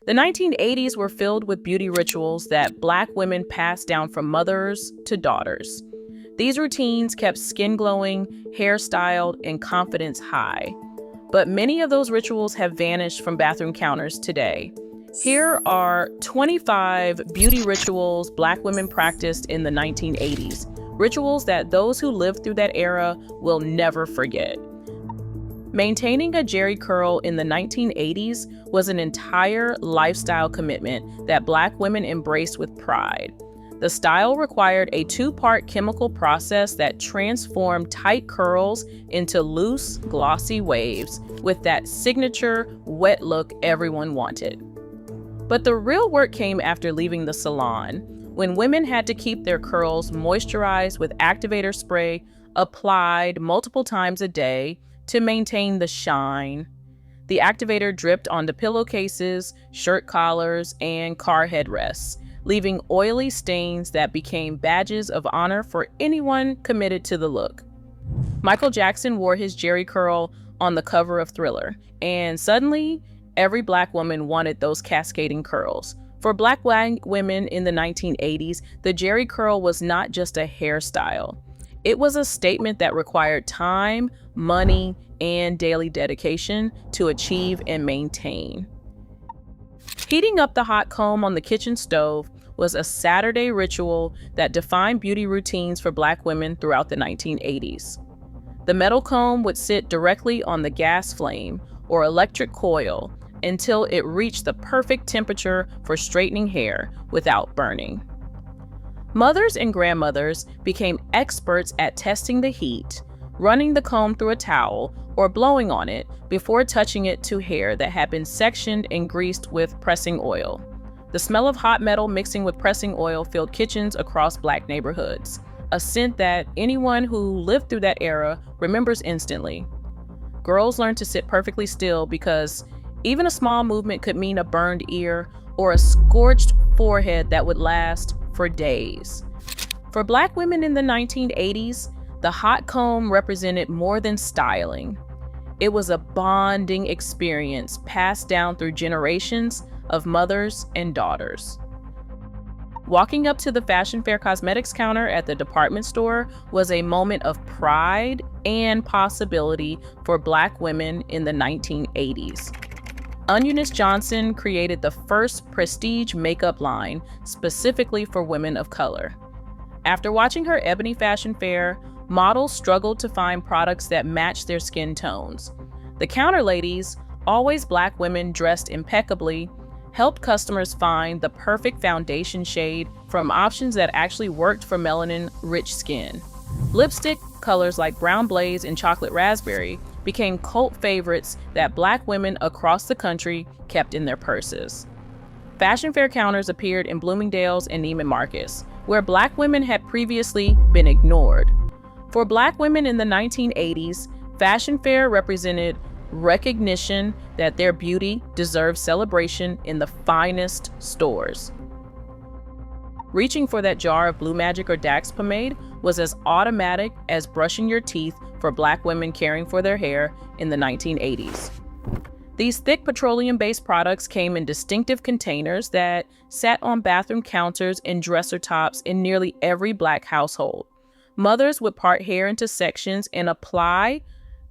The 1980s were filled with beauty rituals that Black women passed down from mothers to daughters. These routines kept skin glowing, hair styled, and confidence high. But many of those rituals have vanished from bathroom counters today. Here are 25 beauty rituals Black women practiced in the 1980s, rituals that those who lived through that era will never forget. Maintaining a jerry curl in the 1980s was an entire lifestyle commitment that Black women embraced with pride. The style required a two-part chemical process that transformed tight curls into loose, glossy waves with that signature wet look everyone wanted. But the real work came after leaving the salon, when women had to keep their curls moisturized with activator spray applied multiple times a day to maintain the shine. The activator dripped onto pillowcases, shirt collars, and car headrests, leaving oily stains that became badges of honor for anyone committed to the look. Michael Jackson wore his jerry curl on the cover of Thriller, and suddenly, every Black woman wanted those cascading curls. For Black women in the 1980s, the jerry curl was not just a hairstyle. It was a statement that required time, money, and daily dedication to achieve and maintain. Heating up the hot comb on the kitchen stove was a Saturday ritual that defined beauty routines for Black women throughout the 1980s. The metal comb would sit directly on the gas flame or electric coil until it reached the perfect temperature for straightening hair without burning. Mothers and grandmothers became experts at testing the heat, running the comb through a towel, or blowing on it before touching it to hair that had been sectioned and greased with pressing oil. The smell of hot metal mixing with pressing oil filled kitchens across Black neighborhoods, a scent that anyone who lived through that era remembers instantly. Girls learned to sit perfectly still because even a small movement could mean a burned ear or a scorched forehead that would last for days. For Black women in the 1980s, the hot comb represented more than styling. It was a bonding experience passed down through generations of mothers and daughters. Walking up to the Fashion Fair cosmetics counter at the department store was a moment of pride and possibility for Black women in the 1980s. Eunice Johnson created the first prestige makeup line specifically for women of color. After watching her Ebony fashion fair, models struggled to find products that matched their skin tones. The counter ladies, always Black women dressed impeccably, helped customers find the perfect foundation shade from options that actually worked for melanin-rich skin. Lipstick colors like Brown Blaze and Chocolate Raspberry became cult favorites that Black women across the country kept in their purses. Fashion fair counters appeared in Bloomingdale's and Neiman Marcus, where Black women had previously been ignored. For Black women in the 1980s, fashion fair represented recognition that their beauty deserved celebration in the finest stores. Reaching for that jar of Blue Magic or Dax pomade was as automatic as brushing your teeth for Black women caring for their hair in the 1980s. These thick petroleum-based products came in distinctive containers that sat on bathroom counters and dresser tops in nearly every Black household. Mothers would part hair into sections and apply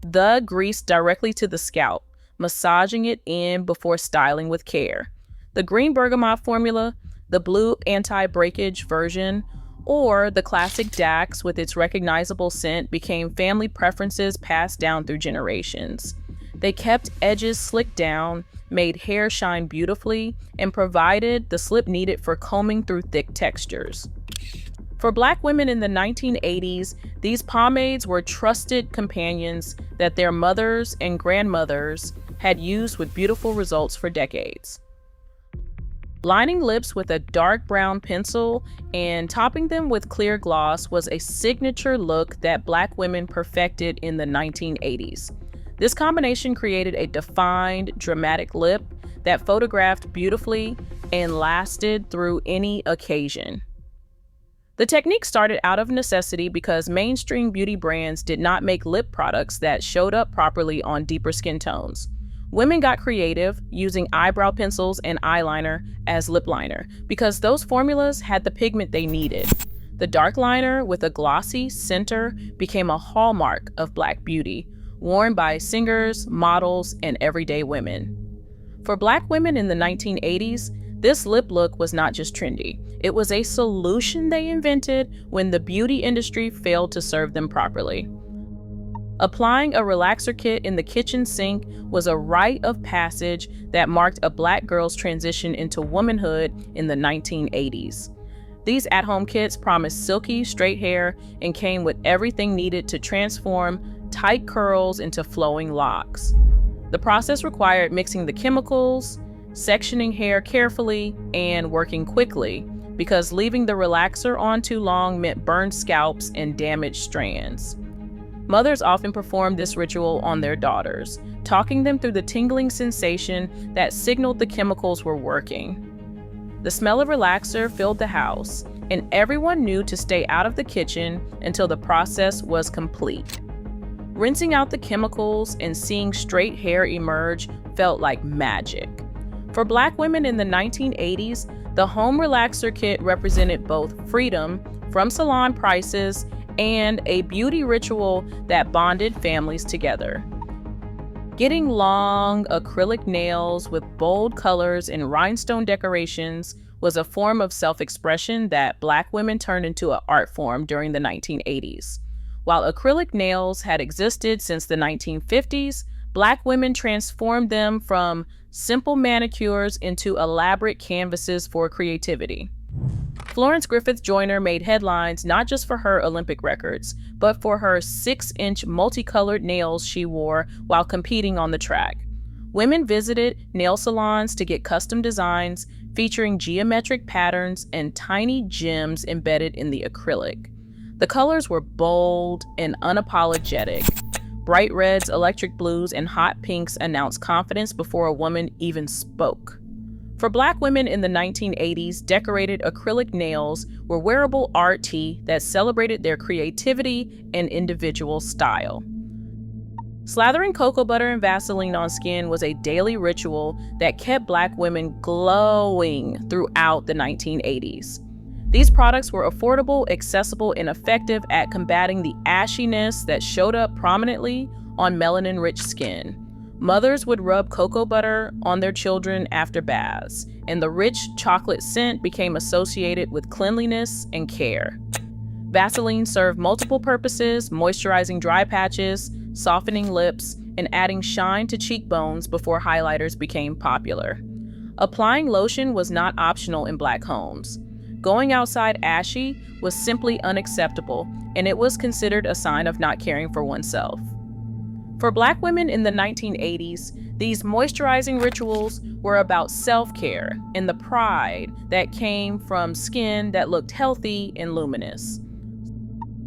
the grease directly to the scalp, massaging it in before styling with care. The green bergamot formula, the blue anti-breakage version, or the classic Dax with its recognizable scent became family preferences passed down through generations. They kept edges slicked down, made hair shine beautifully, and provided the slip needed for combing through thick textures. For Black women in the 1980s, these pomades were trusted companions that their mothers and grandmothers had used with beautiful results for decades. Lining lips with a dark brown pencil and topping them with clear gloss was a signature look that Black women perfected in the 1980s. This combination created a defined, dramatic lip that photographed beautifully and lasted through any occasion. The technique started out of necessity because mainstream beauty brands did not make lip products that showed up properly on deeper skin tones. Women got creative, using eyebrow pencils and eyeliner as lip liner because those formulas had the pigment they needed. The dark liner with a glossy center became a hallmark of Black beauty, worn by singers, models, and everyday women. For Black women in the 1980s, this lip look was not just trendy. It was a solution they invented when the beauty industry failed to serve them properly. Applying a relaxer kit in the kitchen sink was a rite of passage that marked a Black girl's transition into womanhood in the 1980s. These at-home kits promised silky, straight hair and came with everything needed to transform tight curls into flowing locks. The process required mixing the chemicals, sectioning hair carefully, and working quickly, because leaving the relaxer on too long meant burned scalps and damaged strands. Mothers often performed this ritual on their daughters, talking them through the tingling sensation that signaled the chemicals were working. The smell of relaxer filled the house, and everyone knew to stay out of the kitchen until the process was complete. Rinsing out the chemicals and seeing straight hair emerge felt like magic. For Black women in the 1980s, the home relaxer kit represented both freedom from salon prices and a beauty ritual that bonded families together. Getting long acrylic nails with bold colors and rhinestone decorations was a form of self-expression that Black women turned into an art form during the 1980s. While acrylic nails had existed since the 1950s, Black women transformed them from simple manicures into elaborate canvases for creativity. Florence Griffith Joyner made headlines not just for her Olympic records, but for her 6-inch multicolored nails she wore while competing on the track. Women visited nail salons to get custom designs featuring geometric patterns and tiny gems embedded in the acrylic. The colors were bold and unapologetic. Bright reds, electric blues, and hot pinks announced confidence before a woman even spoke. For Black women in the 1980s, decorated acrylic nails were wearable art that celebrated their creativity and individual style. Slathering cocoa butter and Vaseline on skin was a daily ritual that kept Black women glowing throughout the 1980s. These products were affordable, accessible, and effective at combating the ashiness that showed up prominently on melanin-rich skin. Mothers would rub cocoa butter on their children after baths, and the rich chocolate scent became associated with cleanliness and care. Vaseline served multiple purposes, moisturizing dry patches, softening lips, and adding shine to cheekbones before highlighters became popular. Applying lotion was not optional in Black homes. Going outside ashy was simply unacceptable, and it was considered a sign of not caring for oneself. For Black women in the 1980s, these moisturizing rituals were about self-care and the pride that came from skin that looked healthy and luminous.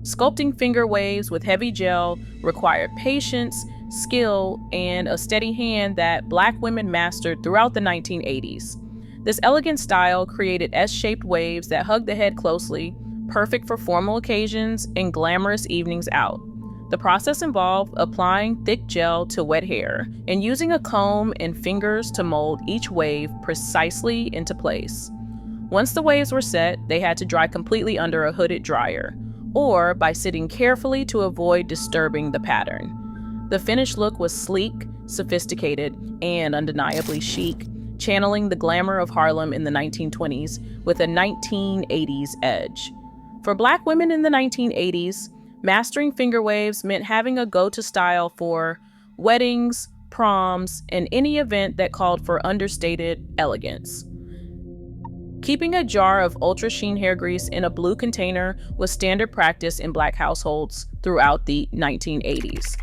Sculpting finger waves with heavy gel required patience, skill, and a steady hand that Black women mastered throughout the 1980s. This elegant style created S-shaped waves that hugged the head closely, perfect for formal occasions and glamorous evenings out. The process involved applying thick gel to wet hair and using a comb and fingers to mold each wave precisely into place. Once the waves were set, they had to dry completely under a hooded dryer, or by sitting carefully to avoid disturbing the pattern. The finished look was sleek, sophisticated, and undeniably chic, channeling the glamour of Harlem in the 1920s with a 1980s edge. For Black women in the 1980s, mastering finger waves meant having a go-to style for weddings, proms, and any event that called for understated elegance. Keeping a jar of Ultra Sheen hair grease in a blue container was standard practice in Black households throughout the 1980s.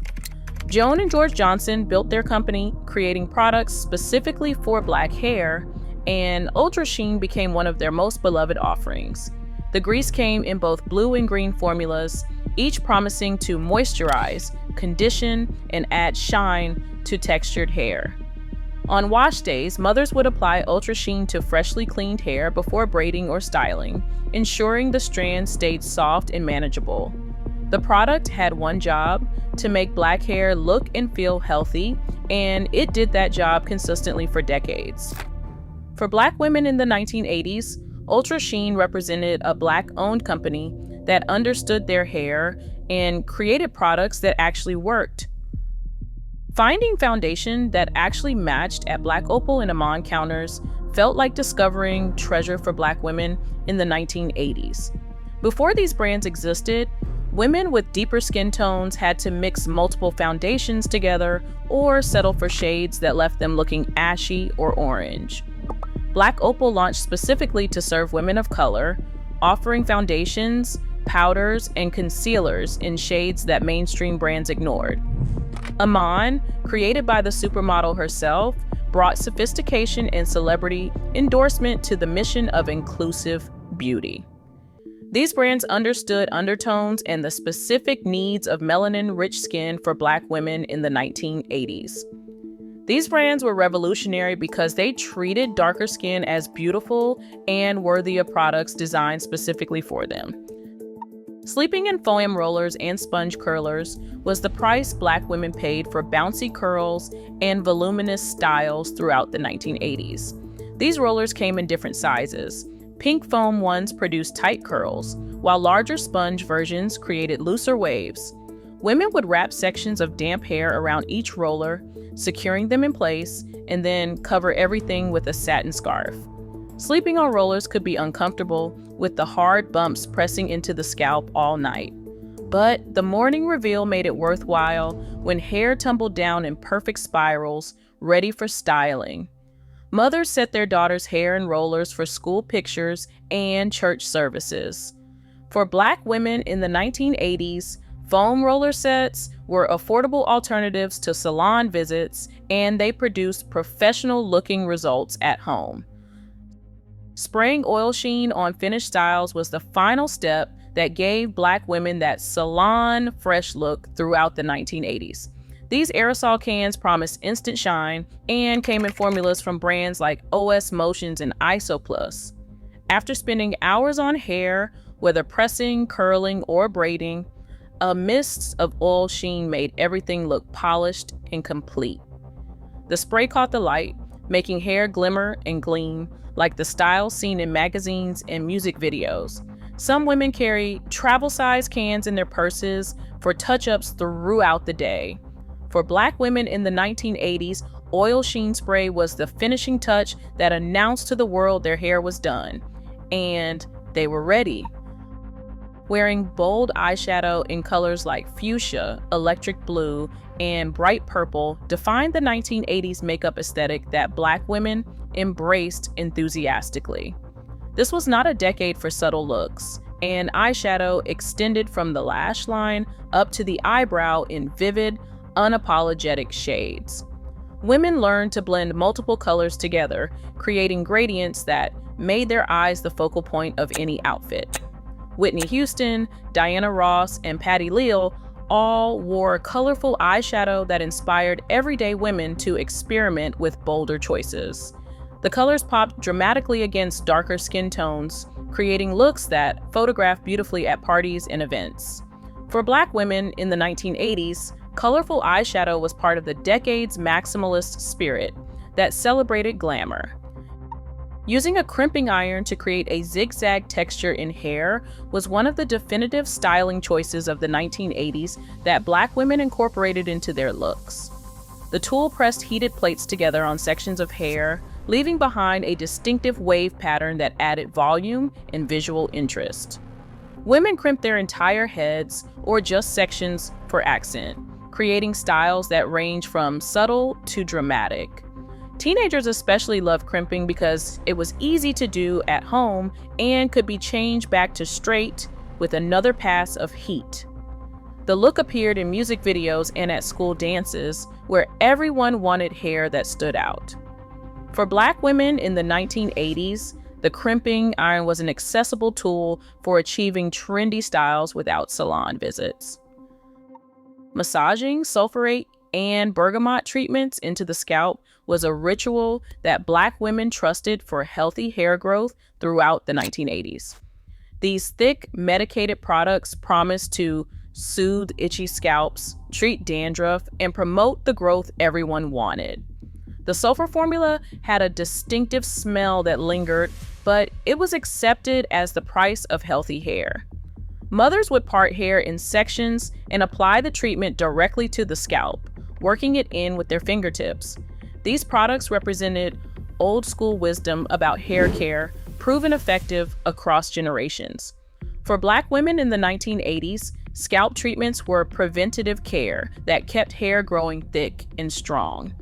Joan and George Johnson built their company, creating products specifically for Black hair, and Ultra Sheen became one of their most beloved offerings. The grease came in both blue and green formulas, each promising to moisturize, condition, and add shine to textured hair. On wash days, mothers would apply Ultra Sheen to freshly cleaned hair before braiding or styling, ensuring the strands stayed soft and manageable. The product had one job: to make black hair look and feel healthy, and it did that job consistently for decades. For Black women in the 1980s, Ultra Sheen represented a Black-owned company that understood their hair and created products that actually worked. Finding foundation that actually matched at Black Opal and Amon counters felt like discovering treasure for Black women in the 1980s. Before these brands existed, women with deeper skin tones had to mix multiple foundations together or settle for shades that left them looking ashy or orange. Black Opal launched specifically to serve women of color, offering foundations, powders, and concealers in shades that mainstream brands ignored. Amon, created by the supermodel herself, brought sophistication and celebrity endorsement to the mission of inclusive beauty. These brands understood undertones and the specific needs of melanin-rich skin for Black women in the 1980s. These brands were revolutionary because they treated darker skin as beautiful and worthy of products designed specifically for them. Sleeping in foam rollers and sponge curlers was the price Black women paid for bouncy curls and voluminous styles throughout the 1980s. These rollers came in different sizes. Pink foam ones produced tight curls, while larger sponge versions created looser waves. Women would wrap sections of damp hair around each roller, securing them in place, and then cover everything with a satin scarf. Sleeping on rollers could be uncomfortable, with the hard bumps pressing into the scalp all night. But the morning reveal made it worthwhile when hair tumbled down in perfect spirals, ready for styling. Mothers set their daughters' hair in rollers for school pictures and church services. For Black women in the 1980s, foam roller sets were affordable alternatives to salon visits, and they produced professional-looking results at home. Spraying oil sheen on finished styles was the final step that gave Black women that salon fresh look throughout the 1980s. These aerosol cans promised instant shine and came in formulas from brands like OS Motions and Isoplus. After spending hours on hair, whether pressing, curling, or braiding, a mist of oil sheen made everything look polished and complete. The spray caught the light, making hair glimmer and gleam like the styles seen in magazines and music videos. Some women carry travel-size cans in their purses for touch-ups throughout the day. For Black women in the 1980s, oil sheen spray was the finishing touch that announced to the world their hair was done, and they were ready. Wearing bold eyeshadow in colors like fuchsia, electric blue, and bright purple defined the 1980s makeup aesthetic that Black women embraced enthusiastically. This was not a decade for subtle looks, and eyeshadow extended from the lash line up to the eyebrow in vivid, unapologetic shades. Women learned to blend multiple colors together, creating gradients that made their eyes the focal point of any outfit. Whitney Houston, Diana Ross, and Patti LaBelle all wore colorful eyeshadow that inspired everyday women to experiment with bolder choices. The colors popped dramatically against darker skin tones, creating looks that photographed beautifully at parties and events. For Black women in the 1980s, colorful eyeshadow was part of the decade's maximalist spirit that celebrated glamour. Using a crimping iron to create a zigzag texture in hair was one of the definitive styling choices of the 1980s that Black women incorporated into their looks. The tool pressed heated plates together on sections of hair, leaving behind a distinctive wave pattern that added volume and visual interest. Women crimped their entire heads or just sections for accent, creating styles that range from subtle to dramatic. Teenagers especially loved crimping because it was easy to do at home and could be changed back to straight with another pass of heat. The look appeared in music videos and at school dances, where everyone wanted hair that stood out. For Black women in the 1980s, the crimping iron was an accessible tool for achieving trendy styles without salon visits. Massaging sulfurate and bergamot treatments into the scalp was a ritual that Black women trusted for healthy hair growth throughout the 1980s. These thick, medicated products promised to soothe itchy scalps, treat dandruff, and promote the growth everyone wanted. The sulfur formula had a distinctive smell that lingered, but it was accepted as the price of healthy hair. Mothers would part hair in sections and apply the treatment directly to the scalp, working it in with their fingertips. These products represented old school wisdom about hair care, proven effective across generations. For Black women in the 1980s, scalp treatments were preventative care that kept hair growing thick and strong.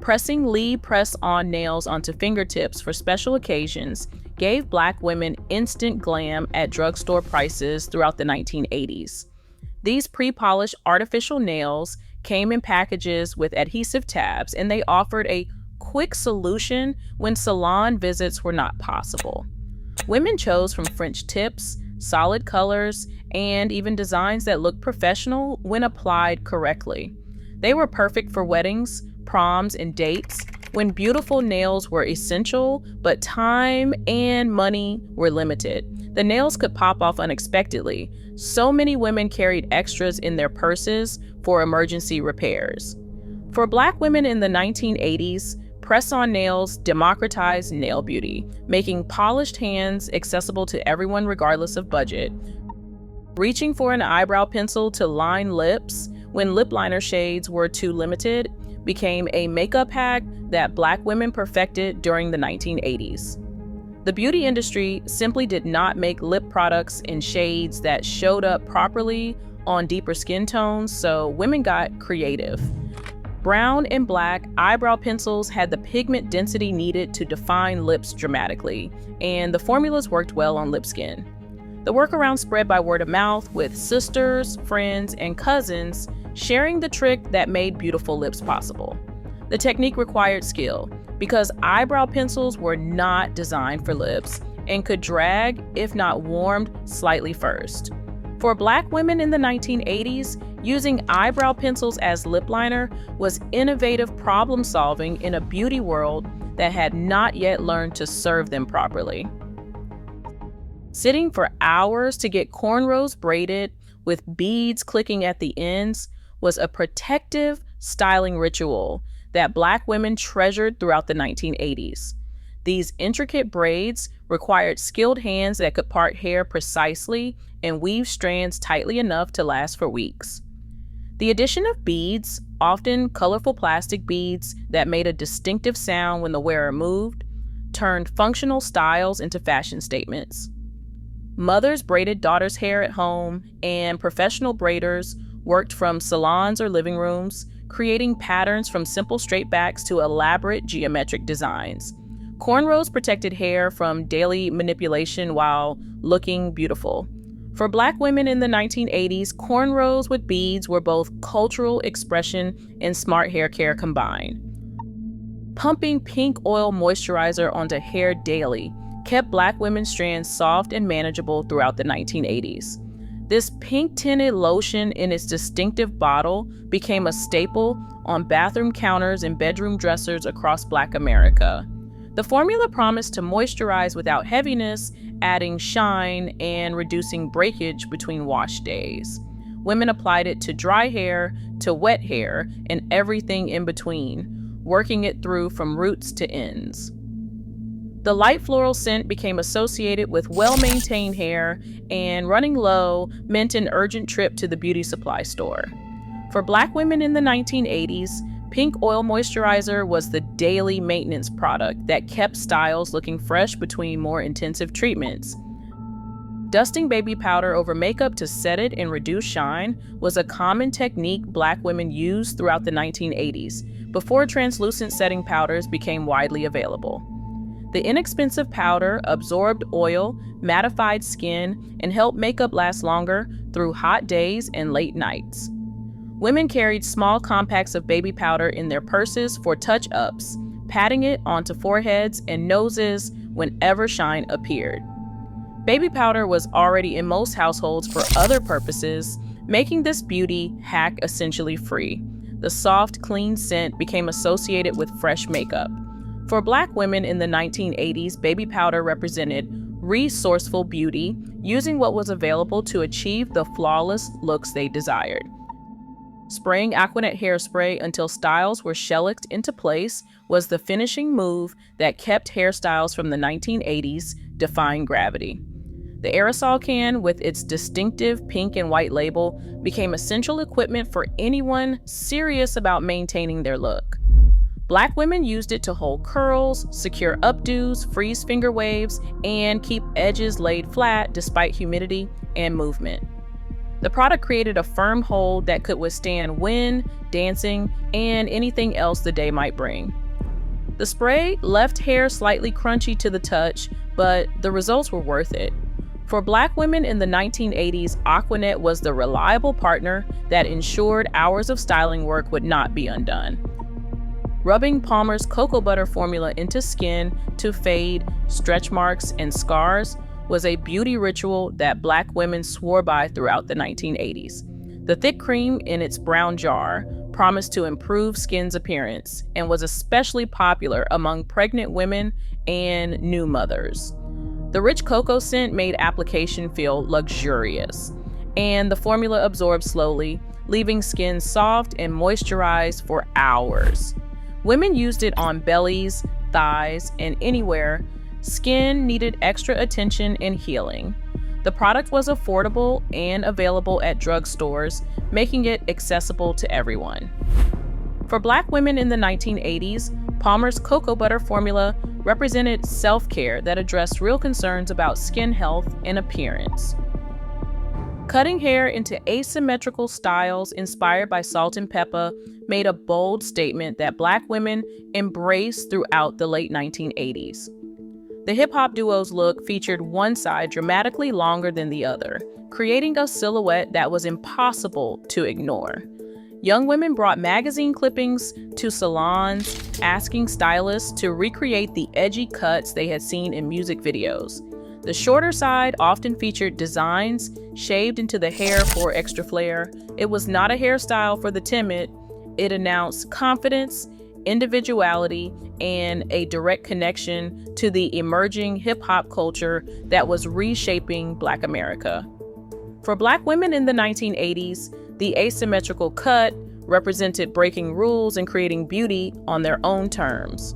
Pressing lead press-on nails onto fingertips for special occasions gave Black women instant glam at drugstore prices throughout the 1980s. These pre-polished artificial nails came in packages with adhesive tabs, and they offered a quick solution when salon visits were not possible. Women chose from French tips, solid colors, and even designs that looked professional when applied correctly. They were perfect for weddings, proms, and dates when beautiful nails were essential, but time and money were limited. The nails could pop off unexpectedly. So many women carried extras in their purses for emergency repairs. For Black women in the 1980s, press-on nails democratized nail beauty, making polished hands accessible to everyone regardless of budget. Reaching for an eyebrow pencil to line lips when lip liner shades were too limited became a makeup hack that Black women perfected during the 1980s. The beauty industry simply did not make lip products in shades that showed up properly on deeper skin tones, so women got creative. Brown and black eyebrow pencils had the pigment density needed to define lips dramatically, and the formulas worked well on lip skin. The workaround spread by word of mouth, with sisters, friends, and cousins sharing the trick that made beautiful lips possible. The technique required skill, because eyebrow pencils were not designed for lips and could drag, if not warmed, slightly first. For Black women in the 1980s, using eyebrow pencils as lip liner was innovative problem solving in a beauty world that had not yet learned to serve them properly. Sitting for hours to get cornrows braided with beads clicking at the ends was a protective styling ritual that Black women treasured throughout the 1980s. These intricate braids required skilled hands that could part hair precisely and weave strands tightly enough to last for weeks. The addition of beads, often colorful plastic beads that made a distinctive sound when the wearer moved, turned functional styles into fashion statements. Mothers braided daughters' hair at home, and professional braiders worked from salons or living rooms, creating patterns from simple straight backs to elaborate geometric designs. Cornrows protected hair from daily manipulation while looking beautiful. For Black women in the 1980s, cornrows with beads were both cultural expression and smart hair care combined. Pumping pink oil moisturizer onto hair daily kept Black women's strands soft and manageable throughout the 1980s. This pink-tinted lotion in its distinctive bottle became a staple on bathroom counters and bedroom dressers across Black America. The formula promised to moisturize without heaviness, adding shine and reducing breakage between wash days. Women applied it to dry hair, to wet hair, and everything in between, working it through from roots to ends. The light floral scent became associated with well-maintained hair, and running low meant an urgent trip to the beauty supply store. For Black women in the 1980s, pink oil moisturizer was the daily maintenance product that kept styles looking fresh between more intensive treatments. Dusting baby powder over makeup to set it and reduce shine was a common technique Black women used throughout the 1980s, before translucent setting powders became widely available. The inexpensive powder absorbed oil, mattified skin, and helped makeup last longer through hot days and late nights. Women carried small compacts of baby powder in their purses for touch-ups, patting it onto foreheads and noses whenever shine appeared. Baby powder was already in most households for other purposes, making this beauty hack essentially free. The soft, clean scent became associated with fresh makeup. For Black women in the 1980s, baby powder represented resourceful beauty, using what was available to achieve the flawless looks they desired. Spraying Aquanet hairspray until styles were shellacked into place was the finishing move that kept hairstyles from the 1980s defying gravity. The aerosol can, with its distinctive pink and white label, became essential equipment for anyone serious about maintaining their look. Black women used it to hold curls, secure updos, freeze finger waves, and keep edges laid flat despite humidity and movement. The product created a firm hold that could withstand wind, dancing, and anything else the day might bring. The spray left hair slightly crunchy to the touch, but the results were worth it. For Black women in the 1980s, Aquanet was the reliable partner that ensured hours of styling work would not be undone. Rubbing Palmer's cocoa butter formula into skin to fade stretch marks and scars was a beauty ritual that Black women swore by throughout the 1980s. The thick cream in its brown jar promised to improve skin's appearance and was especially popular among pregnant women and new mothers. The rich cocoa scent made application feel luxurious, and the formula absorbed slowly, leaving skin soft and moisturized for hours. Women used it on bellies, thighs, and anywhere skin needed extra attention and healing. The product was affordable and available at drugstores, making it accessible to everyone. For Black women in the 1980s, Palmer's cocoa butter formula represented self-care that addressed real concerns about skin health and appearance. Cutting hair into asymmetrical styles inspired by salt and pepper made a bold statement that Black women embraced throughout the late 1980s. The hip-hop duo's look featured one side dramatically longer than the other, creating a silhouette that was impossible to ignore. Young women brought magazine clippings to salons, asking stylists to recreate the edgy cuts they had seen in music videos. The shorter side often featured designs shaved into the hair for extra flair. It was not a hairstyle for the timid. It announced confidence, individuality, and a direct connection to the emerging hip-hop culture that was reshaping Black America. For Black women in the 1980s, the asymmetrical cut represented breaking rules and creating beauty on their own terms.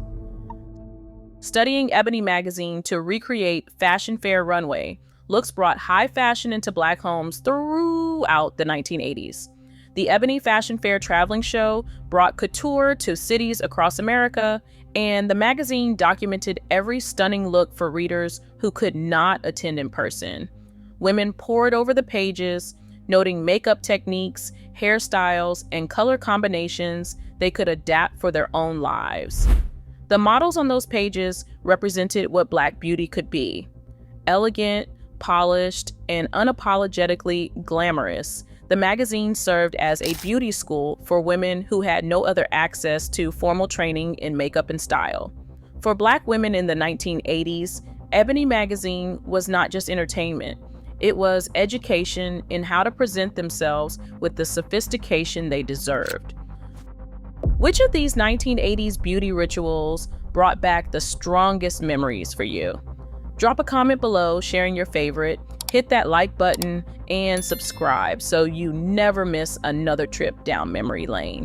Studying Ebony magazine to recreate Fashion Fair runway, looks brought high fashion into Black homes throughout the 1980s. The Ebony Fashion Fair traveling show brought couture to cities across America, and the magazine documented every stunning look for readers who could not attend in person. Women pored over the pages, noting makeup techniques, hairstyles, and color combinations they could adapt for their own lives. The models on those pages represented what Black beauty could be: elegant, polished, and unapologetically glamorous. The magazine served as a beauty school for women who had no other access to formal training in makeup and style. For Black women in the 1980s, Ebony magazine was not just entertainment. It was education in how to present themselves with the sophistication they deserved. Which of these 1980s beauty rituals brought back the strongest memories for you? Drop a comment below sharing your favorite, hit that like button, and subscribe so you never miss another trip down memory lane.